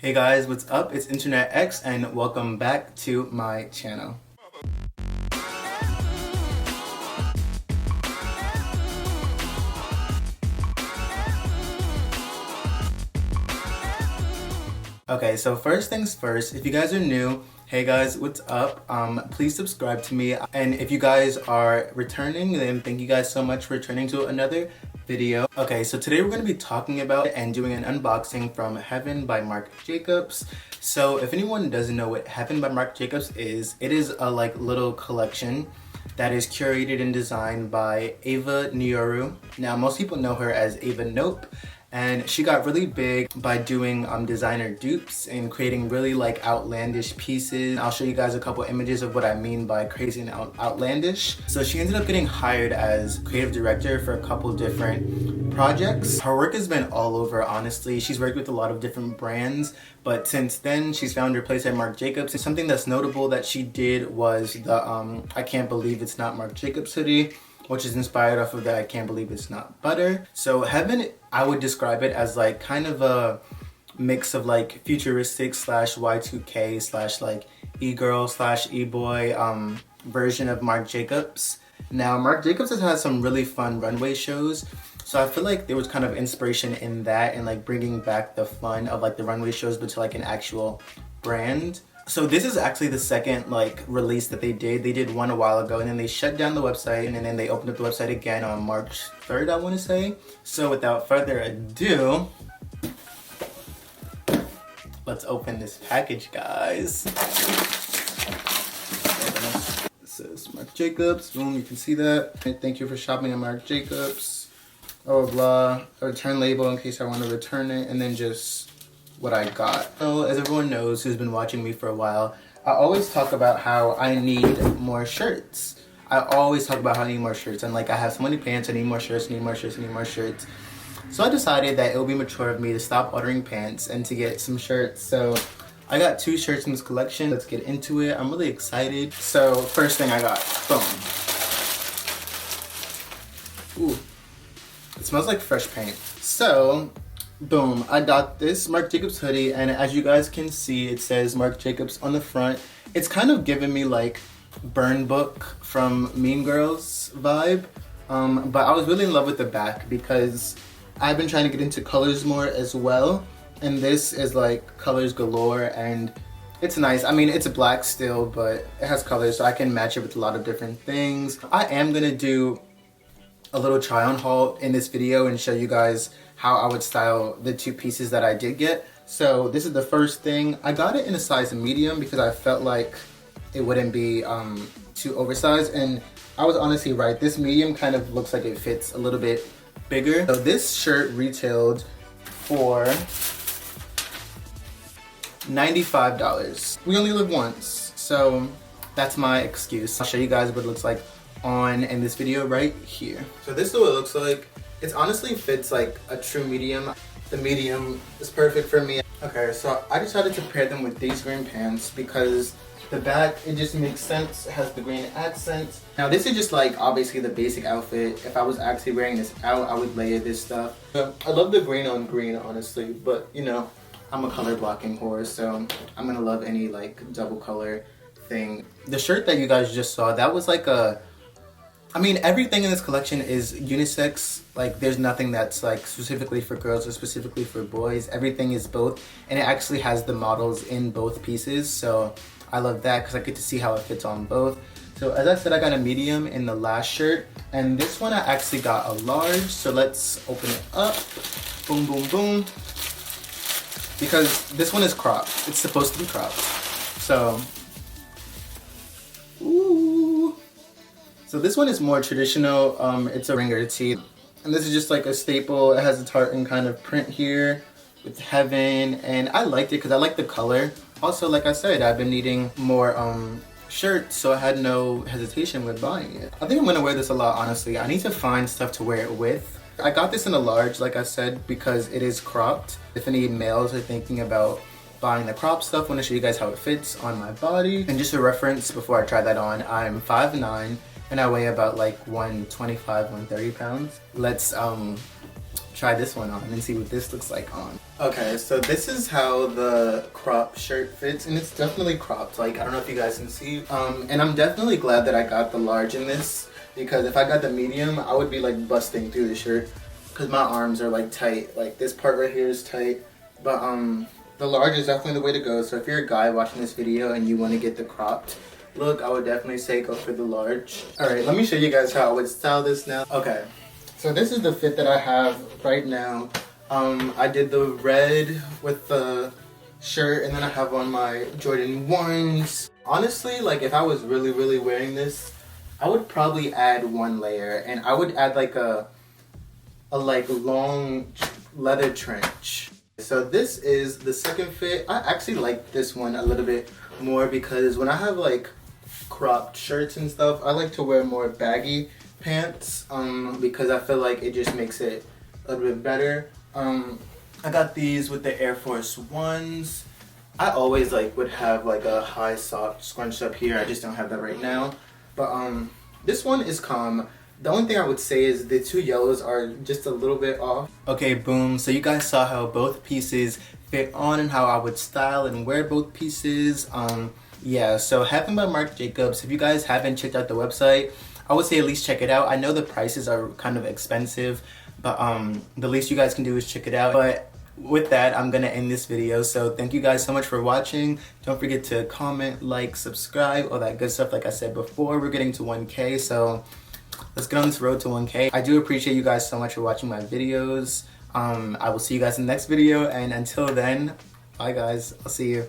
Hey guys, what's up? It's InternetX and welcome back to my channel. Okay, so first things first, if you guys are new, hey guys, what's up? Please subscribe to me. And if you guys are returning, then thank you guys so much for returning to another video. Okay, so today we're going to be talking about and doing an unboxing from Heaven by Marc Jacobs. So if anyone doesn't know what Heaven by Marc Jacobs is, it is a little collection that is curated and designed by Ava Nioru. Now most people know her as Ava Nope, and she got really big by doing designer dupes and creating really outlandish pieces. I'll show you guys a couple images of what I mean by crazy and outlandish. So she ended up getting hired as creative director for a couple different projects. Her work has been all over, honestly. She's worked with a lot of different brands, but since then she's found her place at Marc Jacobs. And something that's notable that she did was the I Can't Believe It's Not Marc Jacobs hoodie, which is inspired off of the I Can't Believe It's Not Butter. So Heaven, I would describe it as kind of a mix of futuristic slash Y2K slash e-girl slash e-boy version of Marc Jacobs. Now Marc Jacobs has had some really fun runway shows, so I feel like there was kind of inspiration in that and bringing back the fun of the runway shows but to an actual brand. So this is actually the second release that they did. They did one a while ago and then they shut down the website and then they opened up the website again on March 3rd, I want to say. So without further ado, let's open this package, guys. This is Marc Jacobs. Boom, you can see that. And thank you for shopping at Marc Jacobs. Oh, blah. A return label in case I want to return it, and then just what I got. So as everyone knows who's been watching me for a while, I always talk about how I need more shirts. I always talk about how I need more shirts, and I have so many pants, I need more shirts, need more shirts, need more shirts. So I decided that it would be mature of me to stop ordering pants and to get some shirts. So I got 2 shirts in this collection. Let's get into it. I'm really excited. So first thing I got, boom. Ooh, it smells like fresh paint. So boom, I got this Marc Jacobs hoodie, and as you guys can see, it says Marc Jacobs on the front. It's kind of giving me Burn Book from Mean Girls vibe, but I was really in love with the back because I've been trying to get into colors more as well, and this is colors galore, and it's nice. I mean, it's black still, but it has colors, so I can match it with a lot of different things. I am gonna do a little try on haul in this video and show you guys how I would style the 2 pieces that I did get. So this is the first thing. I got it in a size medium because I felt like it wouldn't be too oversized, and I was honestly right. This medium kind of looks like it fits a little bit bigger. So this shirt retailed for $95. We only live once, so that's my excuse. I'll show you guys what it looks like on in this video right here. So this is what it looks like. It honestly fits a true medium. The medium is perfect for me. Okay, so I decided to pair them with these green pants because the back, it just makes sense. It has the green accents. Now this is just obviously the basic outfit. If I was actually wearing this out, I would layer this stuff. I love the green on green, honestly, but you know, I'm a color blocking whore, so I'm gonna love any double color thing. The shirt that you guys just saw, that was I mean, everything in this collection is unisex. There's nothing that's specifically for girls or specifically for boys. Everything is both, and it actually has the models in both pieces. So I love that because I get to see how it fits on both. So as I said, I got a medium in the last shirt, and this one I actually got a large. So let's open it up. Boom, boom, boom. Because this one is cropped. It's supposed to be cropped. So, ooh. So this one is more traditional. It's a ringer tee, and this is just a staple. It has a tartan kind of print here with Heaven, and I liked it because I like the color. Also, like I said, I've been needing more shirts, so I had no hesitation with buying it. I think I'm gonna wear this a lot, honestly. I need to find stuff to wear it with. I got this in a large, like I said, because it is cropped. If any males are thinking about buying the crop stuff, I want to show you guys how it fits on my body. And just a reference before I try that on, I'm 5'9", and I weigh about 125, 130 pounds. Let's try this one on and see what this looks like on. Okay, so this is how the crop shirt fits, and it's definitely cropped. Like, I don't know if you guys can see. And I'm definitely glad that I got the large in this, because if I got the medium, I would be like busting through the shirt because my arms are like tight. Like this part right here is tight, but the large is definitely the way to go. So if you're a guy watching this video and you want to get the cropped look, I would definitely say go for the large. Alright, let me show you guys how I would style this now. Okay, so this is the fit that I have right now. I did the red with the shirt, and then I have on my Jordan 1s. Honestly, like if I was really wearing this, I would probably add one layer, and I would add like a like long leather trench. So this is the second fit. I actually like this one a little bit more because when I have like cropped shirts and stuff, I like to wear more baggy pants because I feel like it just makes it a little bit better. I got these with the Air Force Ones. I always like would have like a high sock scrunched up here. I just don't have that right now. But this one is calm. The only thing I would say is the two yellows are just a little bit off. Okay, boom. So you guys saw how both pieces fit on and how I would style and wear both pieces. Yeah, so Happen by Marc Jacobs. If you guys haven't checked out the website, I would say at least check it out. I know the prices are kind of expensive, but the least you guys can do is check it out. But with that, I'm gonna end this video. So thank you guys so much for watching. Don't forget to comment, like, subscribe, all that good stuff. Like I said before, we're getting to 1K, so let's get on this road to 1K. I do appreciate you guys so much for watching my videos. I will see you guys in the next video, and until then, bye guys. I'll see you.